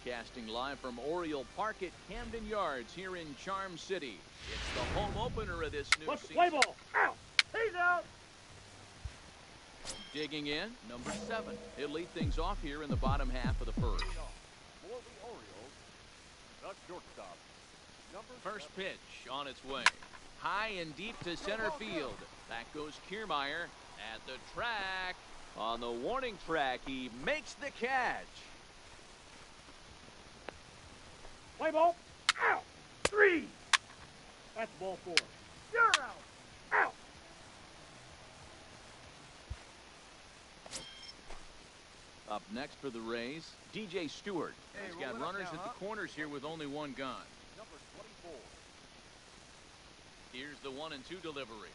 Broadcasting live from Oriole Park at Camden Yards here in Charm City. It's the home opener of this new What's the season. play ball? Out! He's out! Digging in, number 7. He'll lead things off here in the bottom half of the first. For the Orioles, the shortstop. First pitch on its way. High and deep to center field. Back goes Kiermaier at the track. On the warning track, he makes the catch. Play ball. Out! 3! That's ball 4. You're out! Out! Up next for the Rays, DJ Stewart. He's got runners at the corners here with only one gun. Number 24. Here's the 1-2 delivery.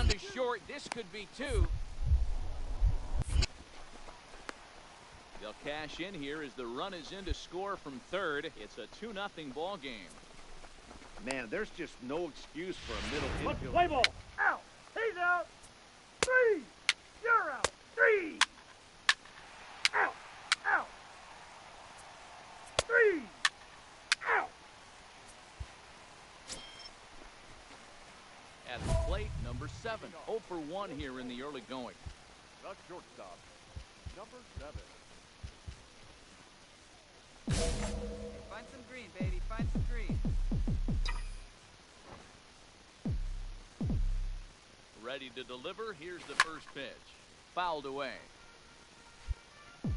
down to short. This could be two. They'll cash in here as the run is in to score from third. It's a 2-0 ball game. Man, there's just no excuse for a middle Let's infielder. play ball. Out. He's out. 3. You're out. 3. Out. Out. 3. Out. At the plate, number 7. 0 for 1 here in the early going. The shortstop, number 7. Find some green, baby. Find some green. Ready to deliver. Here's the first pitch. Fouled away. Hey,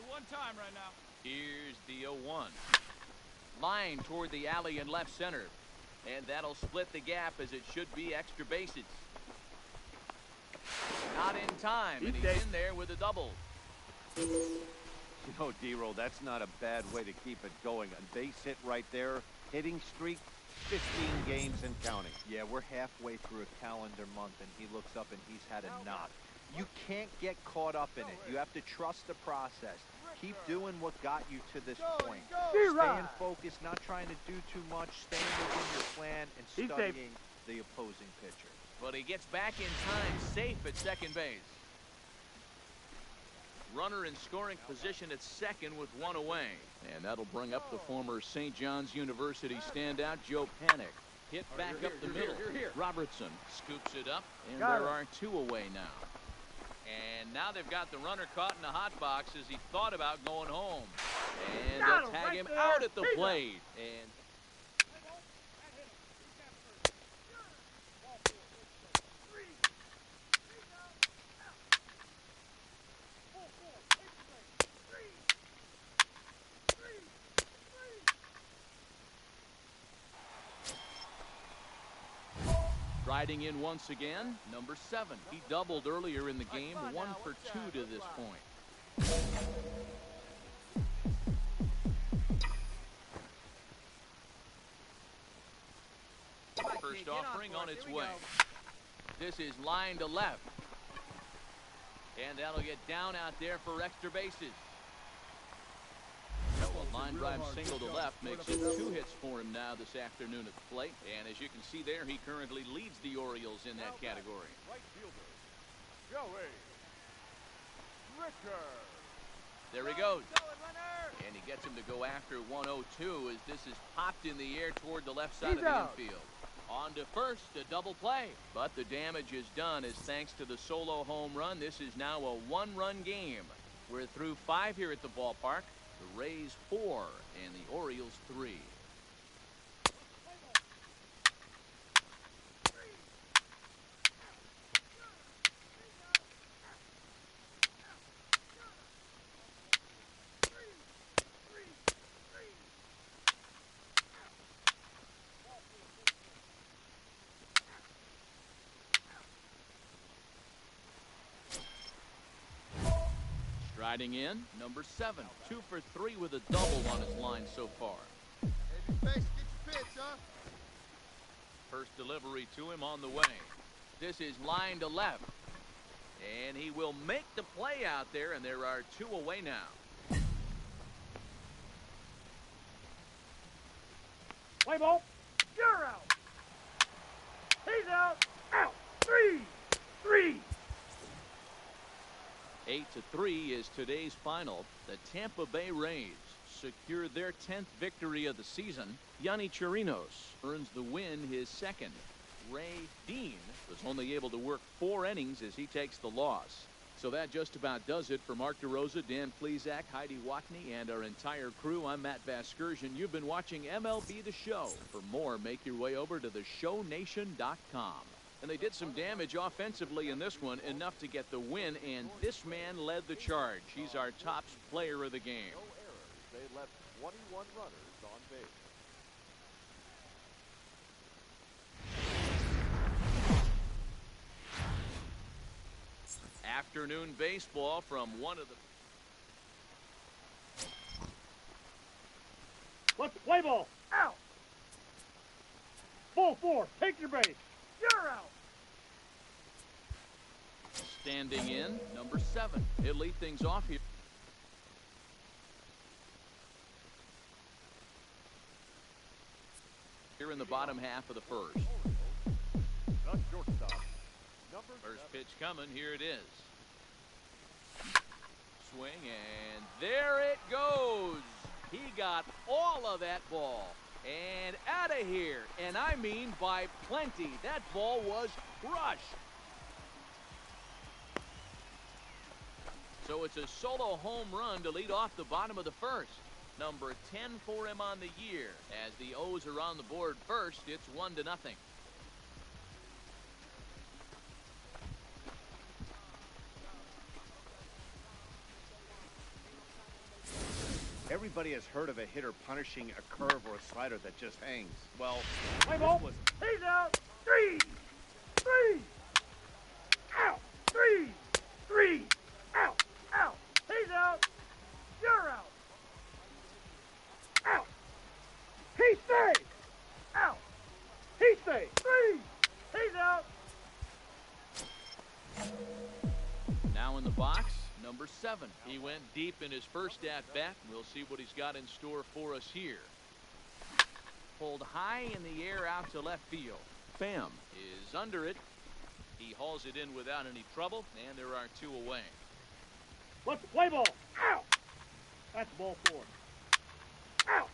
one time right now. Here's the 0-1. Line toward the alley in left center. And that'll split the gap as it should be extra bases. Not in time, and he's in there with a double. You know, D-Roll, that's not a bad way to keep it going. A base hit right there. Hitting streak, 15 games and counting. Yeah, we're halfway through a calendar month, and he looks up and he's had a knock. You can't get caught up in it. You have to trust the process. Keep doing what got you to this point. Staying focused, not trying to do too much, staying within your plan, and studying the opposing pitcher. But he gets back in time, safe at second base. Runner in scoring position at second with one away. And that'll bring up the former St. John's University standout, Joe Panic. Hit back up the middle. Robertson scoops it up, and there are two away now. And now they've got the runner caught in the hot box as he thought about going home. And they'll tag him out at the plate. And riding in once again, number 7. He doubled earlier in the game, 1 for 2 to this point. First offering on its way. This is line to left. And that'll get down out there for extra bases. A line drive single to left makes it 2 hits for him now this afternoon at the plate. And as you can see there, he currently leads the Orioles in that category. Right fielder, Joey Ricker. There he goes. And he gets him to go after 102 as this is popped in the air toward the left side of the infield. On to first, a double play. But the damage is done as thanks to the solo home run, this is now a 1-run game. We're through 5 here at the ballpark. The Rays 4 and the Orioles 3. Striding in, number 7. 2 for 3 with a double on his line so far. First delivery to him on the way. This is line to left. And he will make the play out there, and there are 2 away now. Play ball. You're out. He's out. Out. 3. 3. 8-3 is today's final. The Tampa Bay Rays secure their 10th victory of the season. Yonny Chirinos earns the win, his second. Ray Dean was only able to work 4 innings as he takes the loss. So that just about does it for Mark DeRosa, Dan Plesac, Heidi Watney, and our entire crew. I'm Matt Vasgersian. You've been watching MLB The Show. For more, make your way over to theshownation.com. And they did some damage offensively in this one, enough to get the win, and this man led the charge. He's our top player of the game. No errors. They left 21 runners on base. Afternoon baseball from one of the... Let's play ball. Out. 4. Take your base. You're out. Standing in, number 7. He'll lead things off here. Here in the bottom half of the first. The shortstop. First pitch coming. Here it is. Swing, and there it goes. He got all of that ball. And out of here. And I mean by plenty. That ball was crushed. So it's a solo home run to lead off the bottom of the first. Number 10 for him on the year. As the O's are on the board first, it's 1-0. Everybody has heard of a hitter punishing a curve or a slider that just hangs. Well, Play ball. He's out. 3. 3. Out. 3. 3. Out. Out. He's out. You're out. Out. He stays. Out. He stays. 3. He's out. Now in the box, number 7. He went deep in his first at-bat. We'll see what he's got in store for us here. Pulled high in the air out to left field. Pham is under it. He hauls it in without any trouble, and there are 2 away. Let's play ball. Out. That's ball 4. Out.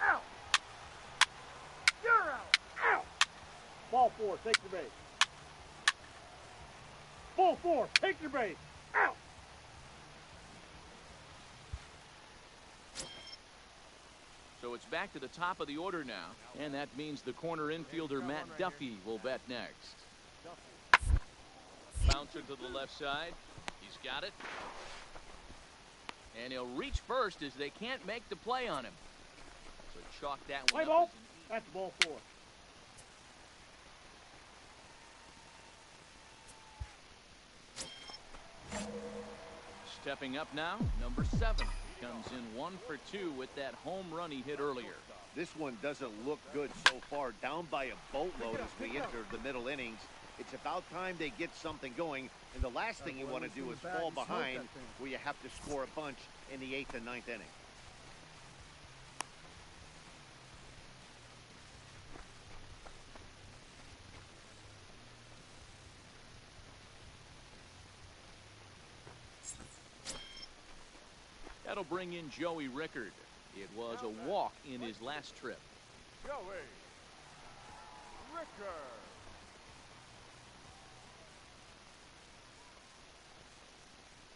Out. You're out. Out. Ball 4. Take your base. Ball 4. Take your base. Out. So it's back to the top of the order now, and that means the corner infielder Matt Duffy will bat next. Bouncer to the left side. He's got it. And he'll reach first as they can't make the play on him. So chalk that one Play up ball. as an easy. That's ball 4. Stepping up now, number 7. Comes in 1 for 2 with that home run he hit earlier. this one doesn't look good so far. Down by a boatload as we enter the middle innings. It's about time they get something going. And the last thing you want to do is fall behind where you have to score a bunch in the 8th and 9th inning. That'll bring in Joey Rickard. It was a walk in his last trip. Joey Rickard.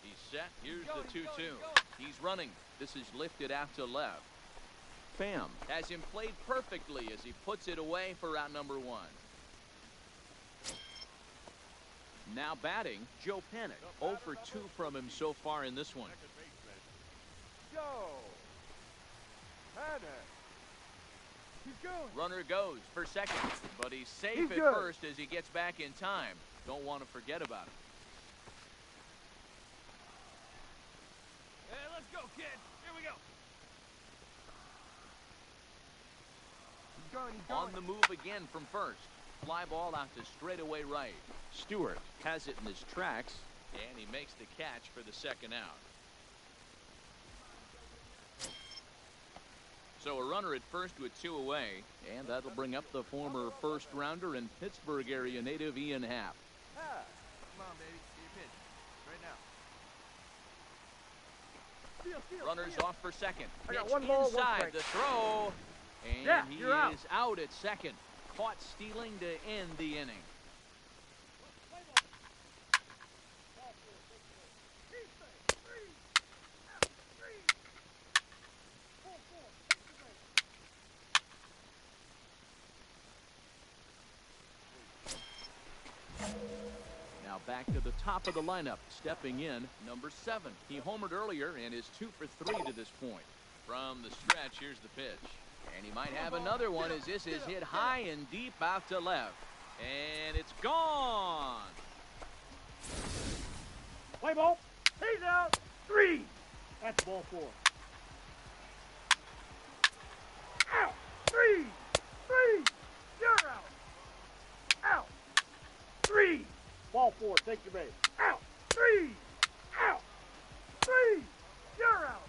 He's set. Here's the 2-2. He's running. This is lifted out to left. Pham has him played perfectly as he puts it away for out number 1. Now batting, Joe Panik. 0 for 2 from him so far in this one. Joe Panik. He's going. Runner goes for second, but he's safe He's at good. first as he gets back in time. Don't want to forget about it. Hey, let's go, kid. Here we go. He's going, he's going. On the move again from first. Fly ball out to straightaway right. Stewart has it in his tracks, and he makes the catch for the second out. So a runner at first with 2 away, and that'll bring up the former first-rounder and Pittsburgh area native Ian Happ. Come on, baby. See your pitch. Right now. Steal. Runners off for second. I got Pitch one ball, one inside strike. the throw, and Yeah, he you're out. is out at second. Caught stealing to end the inning. Now back to the top of the lineup, stepping in, number 7. He homered earlier and is 2 for 3 to this point. From the stretch, here's the pitch. And he might have another one as this is hit high and deep out to left. And it's gone. Play ball. He's out. 3. That's ball 4. Out. 3. Take your base. Out. 3. Out. 3. You're out.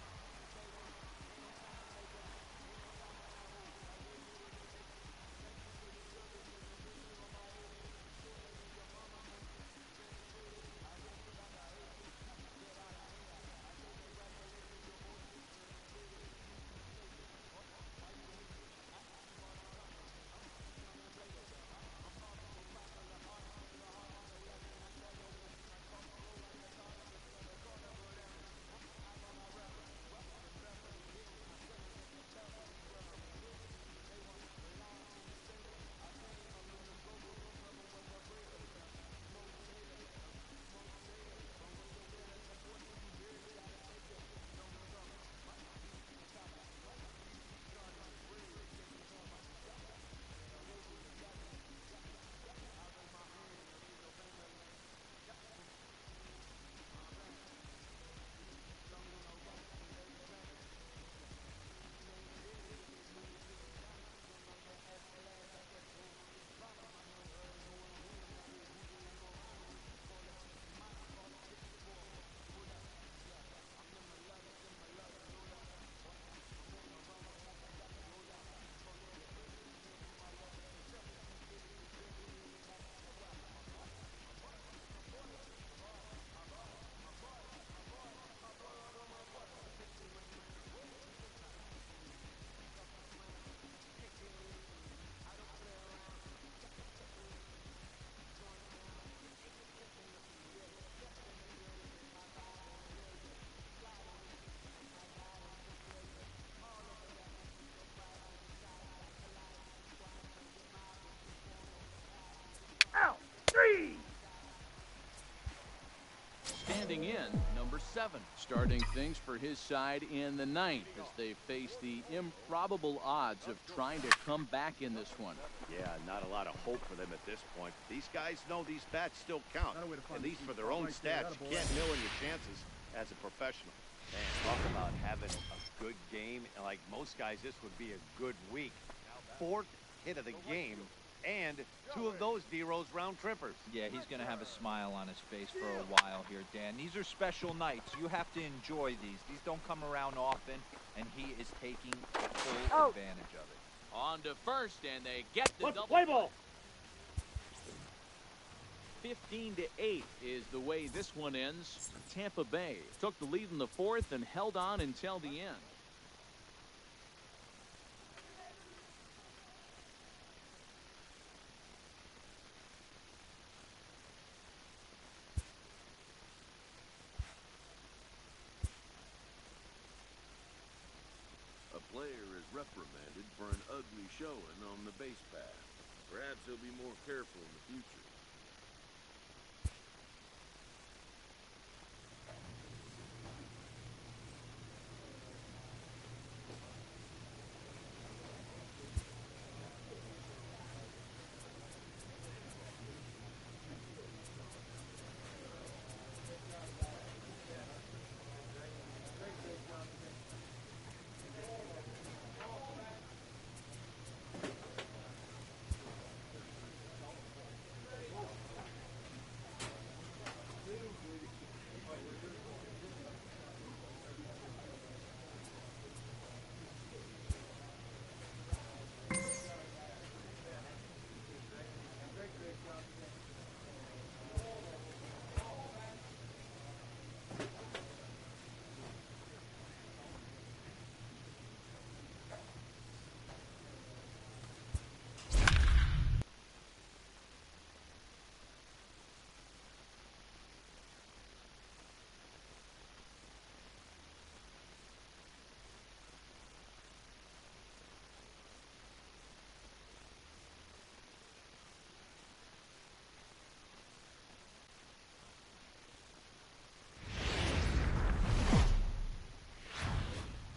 Out. 3. Standing in, number 7, starting things for his side in the 9th as they face the improbable odds of trying to come back in this one. Yeah, not a lot of hope for them at this point. These guys know these bats still count. At least for their own stats. You can't mill in your chances as a professional. Man, talk about having a good game. Like most guys, this would be a good week. 4th hit of the game, and 2 of those D-Rose round trippers. Yeah, he's going to have a smile on his face for a while here, Dan. These are special nights. You have to enjoy these. These don't come around often, and he is taking full advantage of it. On to first, and they get the double. Play ball. 15-8 is the way this one ends. Tampa Bay took the lead in the 4th and held on until the end. A player is reprimanded for an ugly showing on the base path. Perhaps he'll be more careful in the future.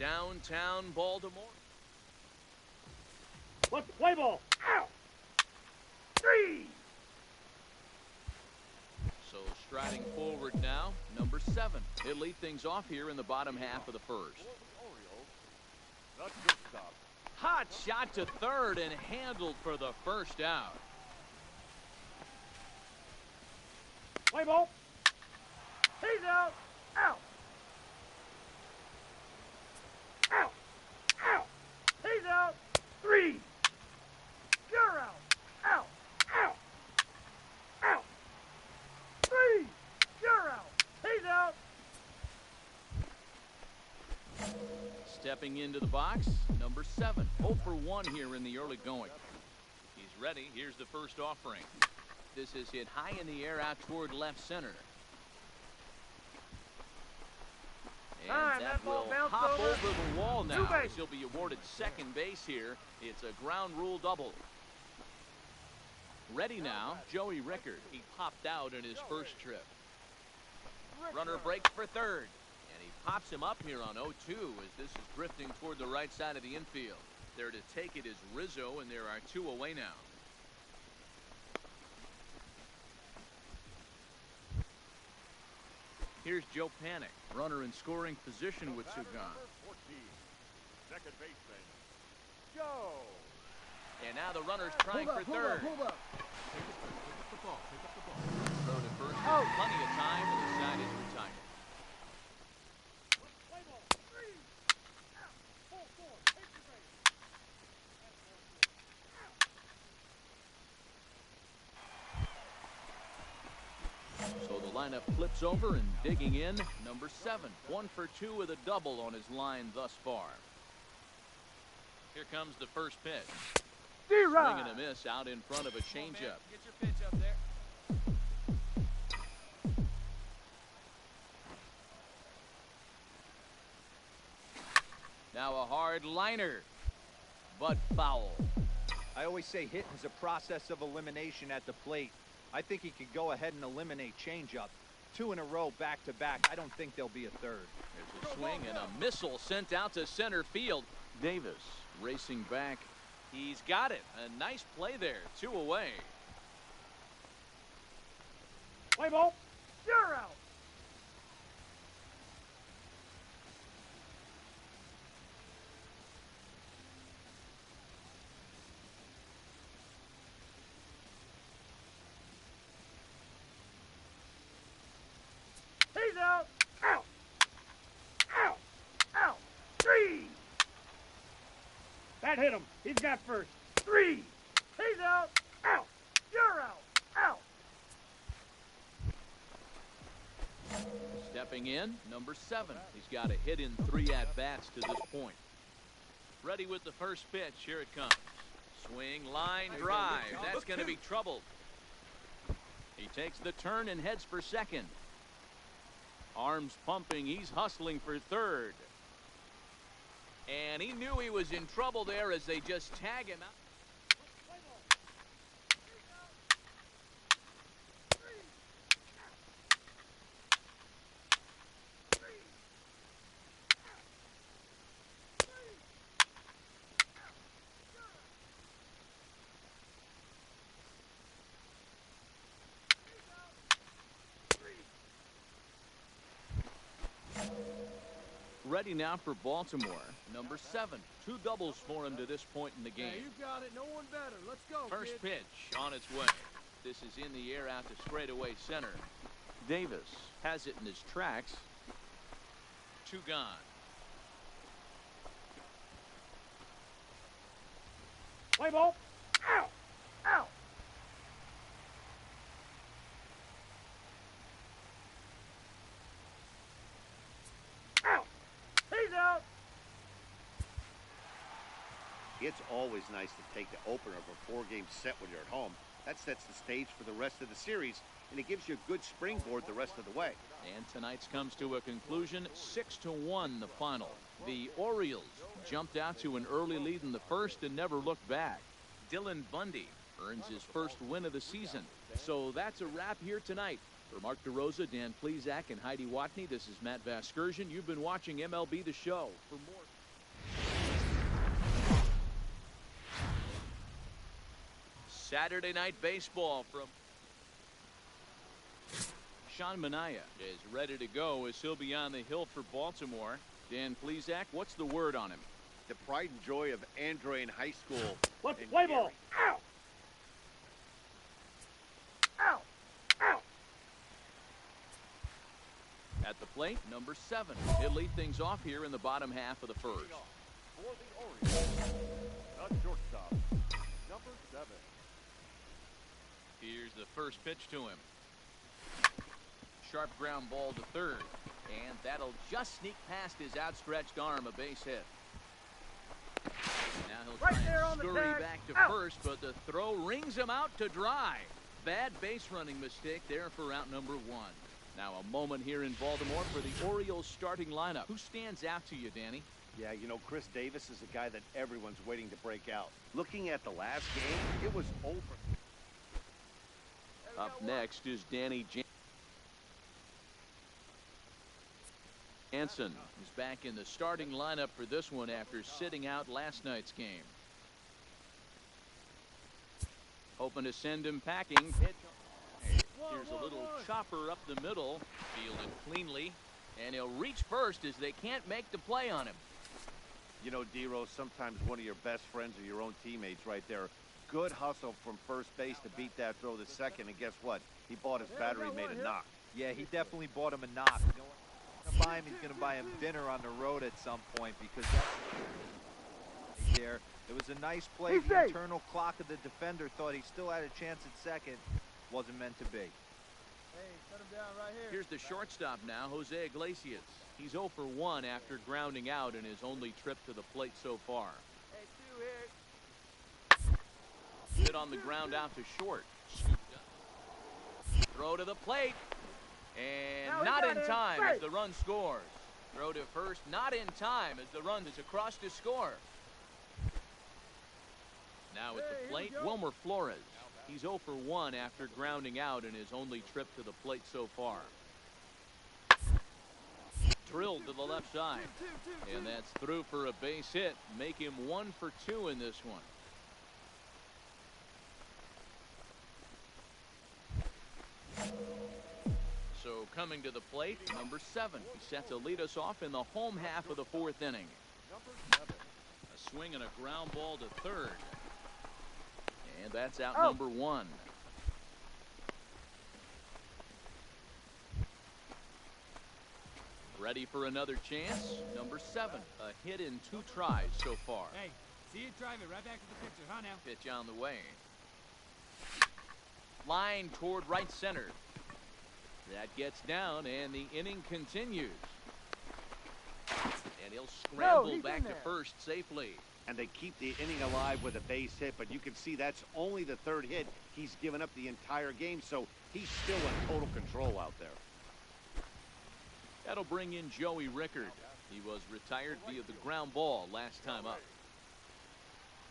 Downtown Baltimore. What's the play ball? Out. 3. So striding forward now, number 7. He'll lead things off here in the bottom half of the first. Not good stuff. Hot shot to third and handled for the first out. Play ball. He's out. Out. Out. Out. He's out. 3. You're out. Out. Out. Out. 3. You're out. He's out. Stepping into the box, number 7. 0 for 1 here in the early going. He's ready. Here's the first offering. This is hit high in the air out toward left center. And that will hop over the wall now, as he'll be awarded second base here. It's a ground rule double. Ready now, Joey Rickard. He popped out in his first trip. Runner breaks for third. And he pops him up here on 0-2 as this is drifting toward the right side of the infield. There to take it is Rizzo, and there are 2 away now. Here's Joe Panik, runner in scoring position with Sugan. Second baseman, Joe. And now the runner's trying for third. Hold up. Throw to first, plenty of time, and the side is retired. Play ball. 3. Out. 4. Take the base. So the lineup flips over and digging in, number 7. 1 for 2 with a double on his line thus far. Here comes the first pitch. Swing and a miss out in front of a changeup. Get your pitch up there. Now a hard liner, but foul. I always say hitting is a process of elimination at the plate. I think he could go ahead and eliminate changeup. 2 in a row, back to back. I don't think there'll be a third. There's a swing and a missile sent out to center field. Davis racing back. He's got it. A nice play there. 2 away. Play ball. You're out. He's out. Out. Out. Out. 3. That hit him. He's got first. 3. He's out. Out. You're out. Out. Stepping in, number 7. He's got a hit in 3 at-bats to this point. Ready with the first pitch. Here it comes. Swing, line, drive. That's going to be trouble. He takes the turn and heads for second. Arms pumping. He's hustling for third. And he knew he was in trouble there as they just tag him out. Ready now for Baltimore, number 7. 2 doubles for him to this point in the game. Yeah, you got it. No one better. Let's go, First kid. pitch on its way. This is in the air out to straightaway center. Davis has it in his tracks. 2 gone. Play ball. Out. Out. Out. He's out. It's always nice to take the opener of a 4-game set when you're at home. That sets the stage for the rest of the series, and it gives you a good springboard the rest of the way. And tonight's comes to a conclusion, 6-1 the final. The Orioles jumped out to an early lead in the first and never looked back. Dylan Bundy earns his first win of the season. So that's a wrap here tonight. For Mark DeRosa, Dan Plesac, and Heidi Watney, this is Matt Vasgersian. You've been watching MLB The Show. For more. Saturday Night Baseball from Sean Manaea is ready to go as he'll be on the hill for Baltimore. Dan Plesac, what's the word on him? The pride and joy of Andre in high school. Let's and play Gary. ball. Out. Out. Out. plate, number 7. He'll lead things off here in the bottom half of the first. For the Orioles, the shortstop, number 7. Here's the first pitch to him. Sharp ground ball to third. And that'll just sneak past his outstretched arm, a base hit. Now he'll try and scurry back to first, but the throw rings him out to dry. Bad base running mistake there for out number 1. Now a moment here in Baltimore for the Orioles starting lineup. Who stands out to you, Danny? Yeah, you know, Chris Davis is a guy that everyone's waiting to break out. Looking at the last game, it was over. Up next is Danny Jansen, who's back in the starting lineup for this one after sitting out last night's game. Hoping to send him packing. Here's a little chopper up the middle, fielded cleanly, and he'll reach first as they can't make the play on him. You know, D-Rose, sometimes one of your best friends are your own teammates right there. Good hustle from first base to beat that throw to second, and guess what? He bought his battery, made a knock. Yeah, he definitely bought him a knock. You know what? Buy him, he's going to buy him dinner on the road at some point because that's there. It was a nice play. The internal clock of the defender thought he still had a chance at second. Wasn't meant to be. Hey, cut him down right here. Here's the shortstop now, Jose Iglesias. He's 0 for 1 after grounding out in his only trip to the plate so far. Hey, 2 hit. Hit on the ground out to short. Scooped up. Throw to the plate. And not in time as the run scores. Throw to first, not in time as the run is across to score. Now at the plate, Wilmer Flores. He's 0 for 1 after grounding out in his only trip to the plate so far. Drilled to the left side. And that's through for a base hit. Make him 1 for 2 in this one. So coming to the plate, number 7. He's set to lead us off in the home half of the 4th inning. A swing and a ground ball to third. And that's out number 1. Ready for another chance? Number 7. A hit in 2 tries so far. Hey, see you drive it right back to the pitcher, huh now? Pitch on the way. Line toward right center. That gets down, and the inning continues. And he'll scramble back to first safely. And they keep the inning alive with a base hit, but you can see that's only the 3rd hit. He's given up the entire game, so he's still in total control out there. That'll bring in Joey Rickard. He was retired via the ground ball last time up.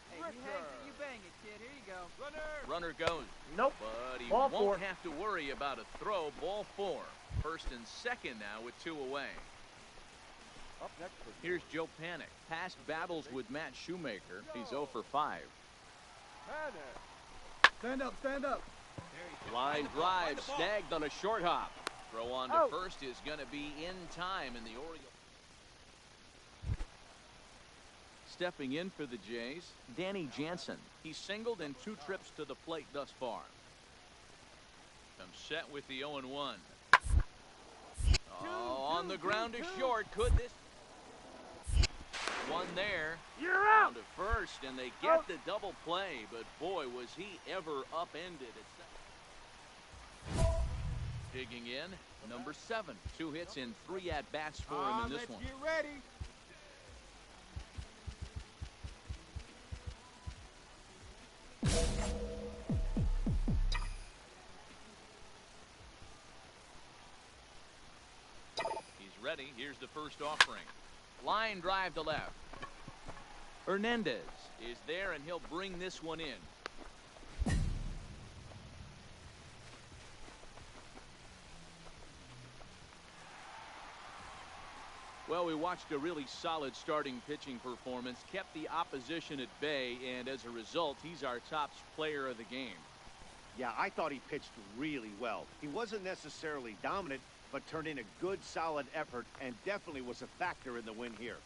Hey, you hang it, you bang it, kid. Here you go. Runner goes. Nope. But he Ball won't 4. have to worry about a throw. Ball 4. First and second now with 2 away. Up next for Here's Joe Panik. Past battles with Matt Shoemaker. He's 0 for 5. Panik. Stand up, stand up. Line drive snagged on a short hop. Throw on to first is going to be in time, and the Orioles. Stepping in for the Jays, Danny Jansen. He's singled in 2 trips to the plate thus far. I'm set with the 0-1. Oh, on the ground to short. Could this? One there. You're out. Down to first, and they get the double play, but boy, was he ever upended at second. Digging in, number 7. 2 hits in 3 at-bats for him in this one. Get ready. He's ready. Here's the first offering. Line drive to left. Hernandez is there, and he'll bring this one in. Well, we watched a really solid starting pitching performance, kept the opposition at bay, and as a result, he's our top player of the game. Yeah, I thought he pitched really well. He wasn't necessarily dominant, but turned in a good, solid effort and definitely was a factor in the win here.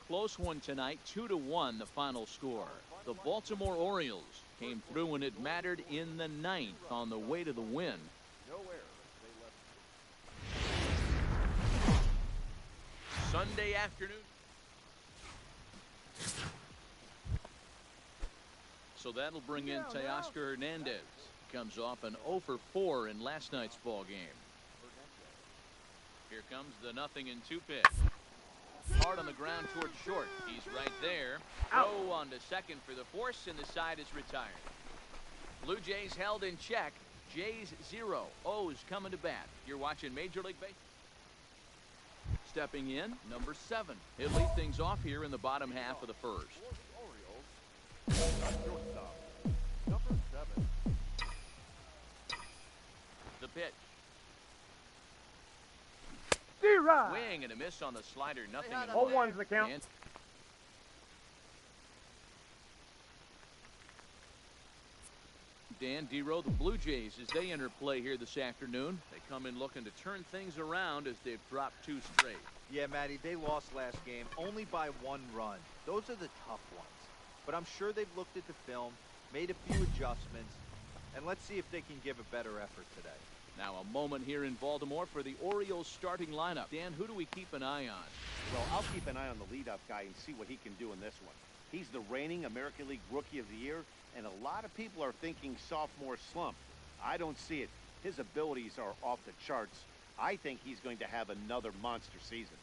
Close one tonight, 2-1 the final score. The Baltimore Orioles came through when it mattered in the 9th on the way to the win. no error. They left. Sunday afternoon. So that'll bring in Teoscar Hernandez. Comes off an 0 for 4 in last night's ball game. Here comes the 0-2 pitch. Hard on the ground towards short. He's right there. Throw on to second for the force, and the side is retired. Blue Jays held in check. Jays 0. O's coming to bat. You're watching Major League Baseball. Stepping in, number 7. He'll lead things off here in the bottom half of the first. Shortstop, number 7. The pitch. D-Rod. Swing and a miss on the slider. Nothing in 0-1's the count. And Dan Dero, the Blue Jays, as they enter play here this afternoon. They come in looking to turn things around as they've dropped 2 straight. Yeah, Matty, they lost last game only by 1 run. Those are the tough ones. But I'm sure they've looked at the film, made a few adjustments, and let's see if they can give a better effort today. Now a moment here in Baltimore for the Orioles starting lineup. Dan, who do we keep an eye on? Well, I'll keep an eye on the leadoff guy and see what he can do in this one. He's the reigning American League Rookie of the Year, and a lot of people are thinking sophomore slump. I don't see it. His abilities are off the charts. I think he's going to have another monster season.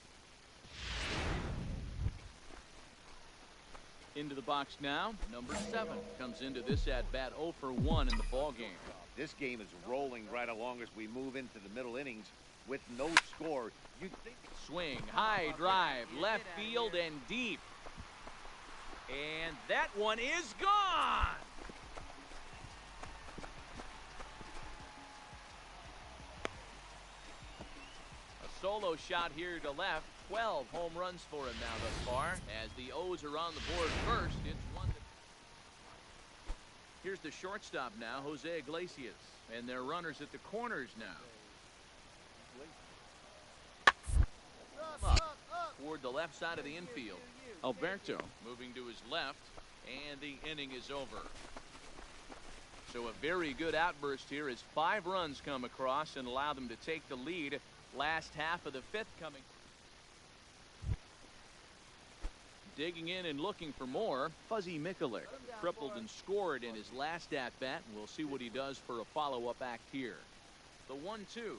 Into the box now, number 7 comes into this at-bat 0 for 1 in the ball game. This game is rolling right along as we move into the middle innings with no score. You'd think Swing, high drive, left field and deep. And that one is gone! A solo shot here to left. 12 home runs for him now thus far. As the O's are on the board first, it's 1. Here's the shortstop now, Jose Iglesias. And they're runners at the corners now. Up toward the left side of the infield. Alberto moving to his left, and the inning is over. So a very good outburst here as 5 runs come across and allow them to take the lead. Last half of the 5th coming. Digging in and looking for more, Fuzzy Mikulik tripled and scored in his last at-bat. We'll see what he does for a follow-up act here. The 1-2.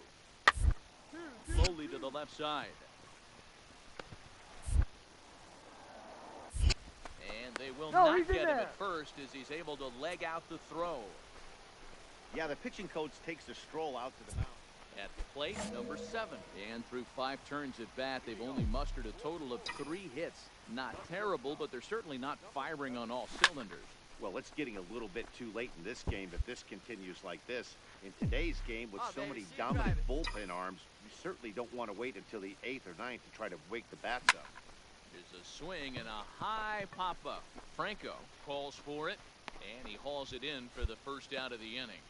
Slowly to the left side. And they will not get him at first as he's able to leg out the throw. Yeah, the pitching coach takes a stroll out to the mound. At the plate, number 7. And through 5 turns at bat, they've only mustered a total of 3 hits. Not terrible, but they're certainly not firing on all cylinders. Well, it's getting a little bit too late in this game if this continues like this. In today's game, with so many dominant bullpen arms, you certainly don't want to wait until the 8th or 9th to try to wake the bats up. There's a swing and a high pop-up. Franco calls for it, and he hauls it in for the first out of the inning.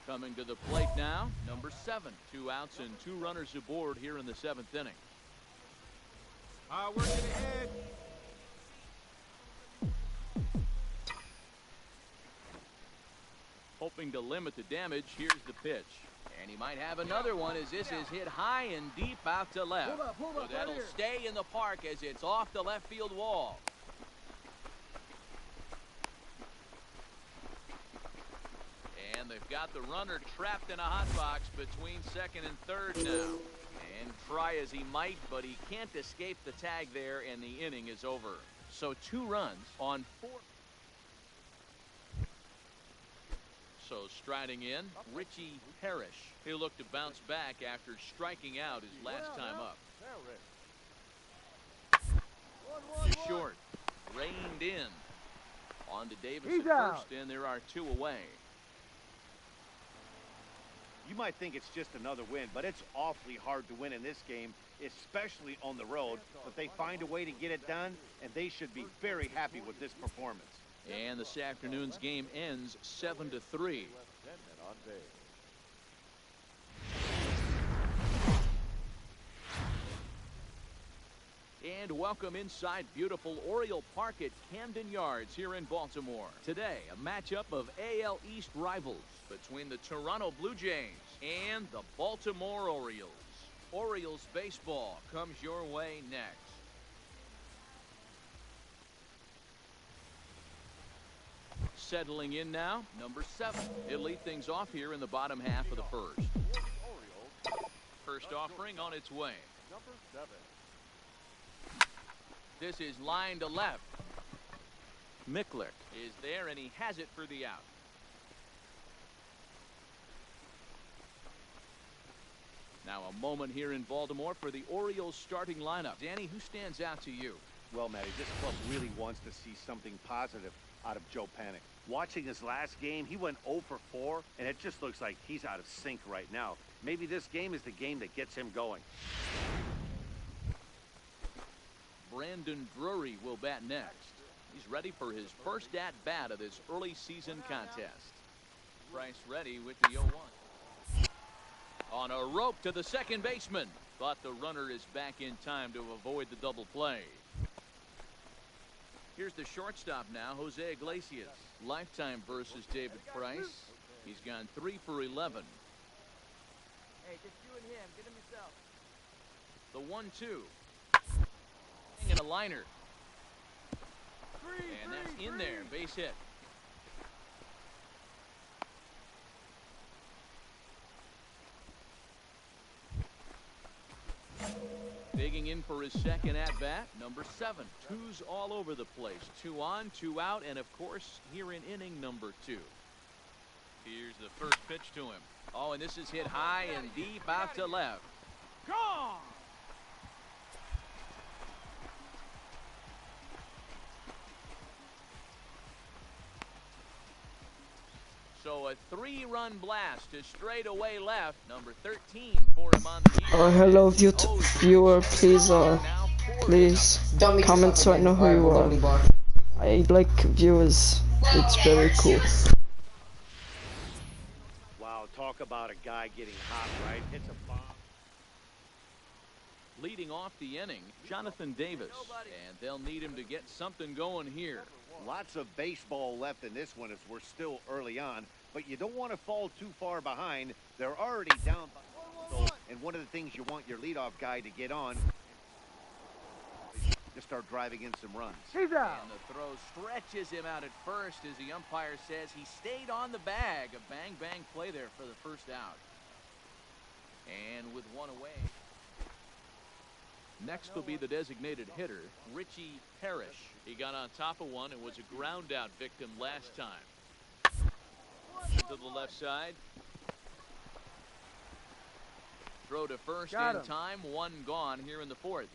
Coming to the plate now, number 7. 2 outs and 2 runners aboard here in the 7th inning. Working ahead. Hoping to limit the damage, here's the pitch. And he might have another one as this is hit high and deep out to left. So that'll stay in the park as it's off the left field wall. And they've got the runner trapped in a hot box between 2nd and 3rd now. And try as he might, but he can't escape the tag there, and the inning is over. So 2 runs on 4. So striding in, Richie Parrish. He'll look to bounce back after striking out his last time up. To short, reined in. On to Davis at first, and there are 2 away. You might think it's just another win, but it's awfully hard to win in this game, especially on the road. But they find a way to get it done, and they should be very happy with this performance. And this afternoon's game ends 7-3. And welcome inside beautiful Oriole Park at Camden Yards here in Baltimore. Today, a matchup of AL East rivals between the Toronto Blue Jays and the Baltimore Orioles. Orioles baseball comes your way next. Settling in now, number 7. He'll lead things off here in the bottom half of the first. First offering on its way. Number 7. This is line to left. Miklick is there, and he has it for the out. Now a moment here in Baltimore for the Orioles starting lineup. Danny, who stands out to you? Well, Matty, this club really wants to see something positive out of Joe Panik. Watching his last game, he went 0 for 4, and it just looks like he's out of sync right now. Maybe this game is the game that gets him going. Brandon Drury will bat next. He's ready for his first at-bat of this early season contest. Price ready with the 0-1. On a rope to the second baseman. But the runner is back in time to avoid the double play. Here's the shortstop now, Jose Iglesias. Lifetime versus David Price. He's gone 3 for 11. Hey, just you and him. Get him yourself. The 1-2. And a liner. And that's in there. Base hit. Digging in for his second at-bat, number 7. 2's all over the place. 2 on, 2 out, and of course, here in inning number 2. Here's the first pitch to him. Oh, and this is hit high and deep out to left. Gone! So a 3-run blast to straightaway left. Number 13 for him on the year. Hello, viewer. Please comment so I know who you are. I like viewers. It's very cool. Wow, talk about a guy getting hot, right? It's a bomb. Leading off the inning, Jonathan Davis. And they'll need him to get something going here. Lots of baseball left in this one as we're still early on, but you don't want to fall too far behind. They're already down by, and one of the things you want your leadoff guy to get on to start driving in some runs. He's out. And the throw stretches him out at first as the umpire says he stayed on the bag. A bang-bang play there for the first out. And with one away. Next will be the designated hitter, Richie Parrish. He got on top of one and was a ground-out victim last time. To the left side. Throw to first in time. 1 gone here in the 4th.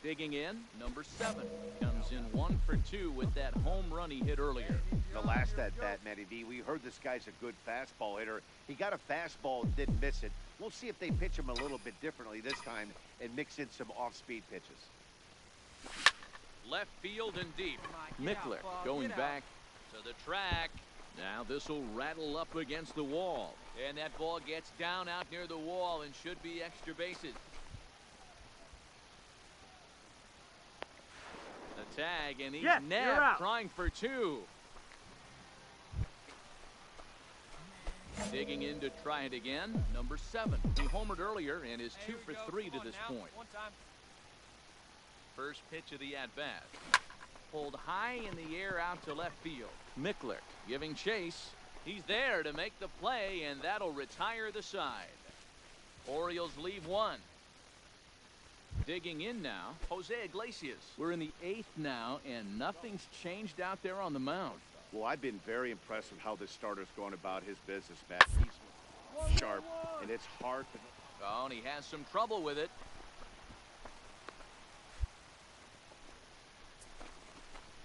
Digging in, number 7 comes in 1 for 2 with that home run he hit earlier. The last at-bat, Matty V, we heard this guy's a good fastball hitter. He got a fastball and didn't miss it. We'll see if they pitch him a little bit differently this time and mix in some off-speed pitches. Left field and deep. Miklick going back to the track. Now this will rattle up against the wall. And that ball gets down out near the wall and should be extra bases. The tag, and he's nabbed, trying for 2. Digging in to try it again, number 7. He homered earlier and is 2 for 3 to this point. First pitch of the at-bat. Pulled high in the air out to left field. Miklick giving chase. He's there to make the play, and that'll retire the side. Orioles leave 1. Digging in now, Jose Iglesias. We're in the 8th now, and nothing's changed out there on the mound. Well, I've been very impressed with how this starter's going about his business, Matt. He's sharp, and it's hard to... Oh, and he has some trouble with it.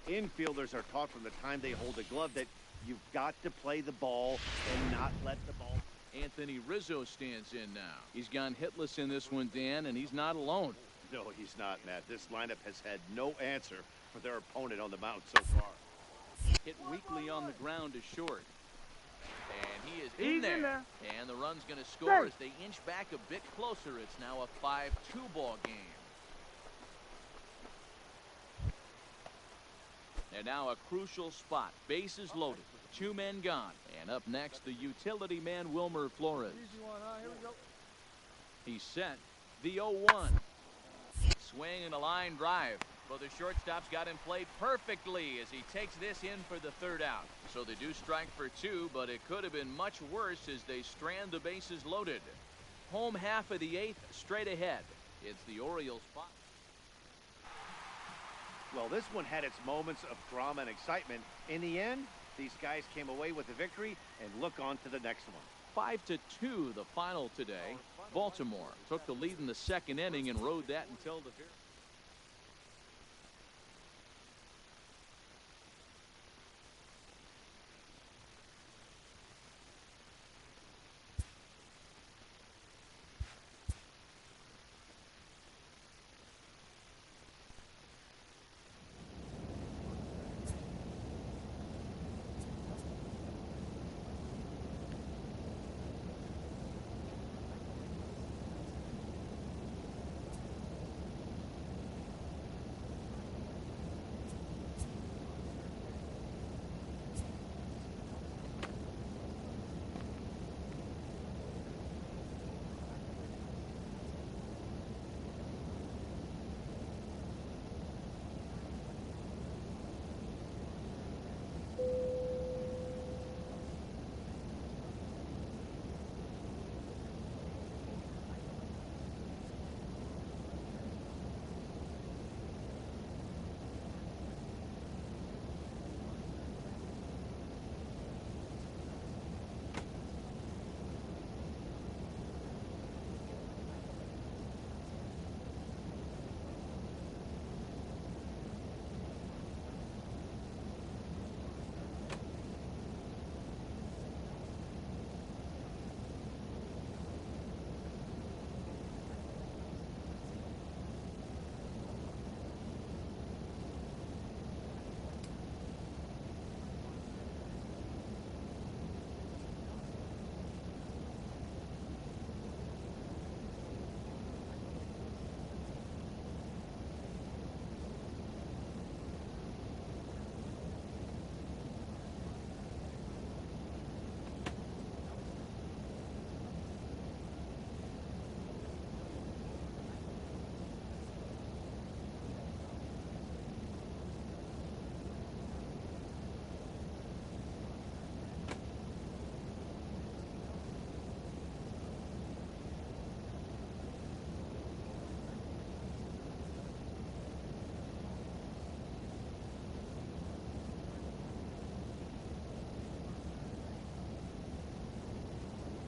Infielders are taught from the time they hold a glove that you've got to play the ball and not let the ball... Anthony Rizzo stands in now. He's gone hitless in this one, Dan, and he's not alone. No, he's not, Matt. This lineup has had no answer for their opponent on the mound so far. Hit weakly on the ground is short. And he is in there. And the run's going to score as they inch back a bit closer. It's now a 5-2 ball game. And now a crucial spot. Bases loaded. 2 men gone. And up next, the utility man, Wilmer Flores. Here we go. He's set. The 0-1. Swing and a line drive. Well, the shortstop's got him played perfectly as he takes this in for the 3rd out. So they do strike for 2, but it could have been much worse as they strand the bases loaded. Home half of the 8th, straight ahead. It's the Orioles' spot. Well, this one had its moments of drama and excitement. In the end, these guys came away with the victory and look on to the next one. 5-2 the final today. Baltimore took the lead in the 2nd inning and rode that until the